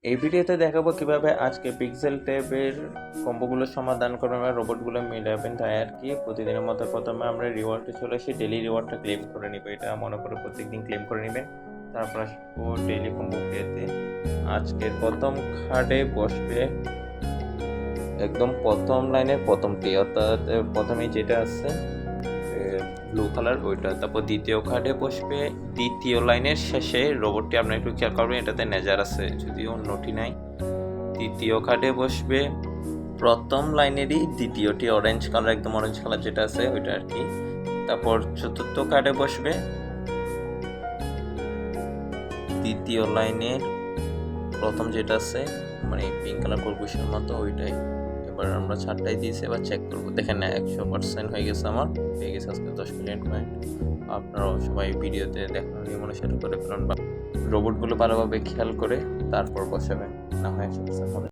এই ভিডিওতে দেখাবো কিভাবে আজকে পিক্সেল ট্যাবের কম্বোগুলো সমাধান করবেন, রোবটগুলো মিলাবেন। তাই আর কি প্রতিদিনের মতো প্রথমে আমরা রিওয়ার্ডে চলে আসি, ডেলি রিওয়ার্ডটা ক্লেম করে নিব। এটা মনে করে প্রত্যেকদিন ক্লেম করে নেবেন। তারপর আসবো ডেলি কম্বো পেতে। আজকের প্রথম কার্ডে বসবে একদম প্রথম লাইনের প্রথমটি, অর্থাৎ প্রথমে যেটা আছে ব্লু কালার ওইটা। তারপর দ্বিতীয় কার্ডে বসবে দ্বিতীয় লাইনের শেষে রোবটটি, আপনার একটু খেয়াল করবেন এটাতে নেজার আছে যদিও অন্যটি নাই। তৃতীয় কার্ডে বসবে প্রথম লাইনেরই দ্বিতীয়টি, অরেঞ্জ কালার, একদম অরেঞ্জ কালার যেটা আছে ওইটা আর কি। তারপর চতুর্থ কার্ডে বসবে দ্বিতীয় লাইনের প্রথম যেটা আছে, মানে পিঙ্ক কালার কর্পোরেশনের মতো ওইটাই। এবার আমরা 4টাই দিয়েছি, এবার চেক করবো। দেখেন না 100% হয়ে গেছে, আমার হয়ে গেছে আজকে 10 মিলিয়ন পয়েন্ট। আপনারাও সবাই ভিডিওতে দেখানো নিয়ে মনে সেটা করে ফেলুন বা রোবটগুলো ভালোভাবে খেয়াল করে তারপর বসাবেন, না হয় 100% হবে।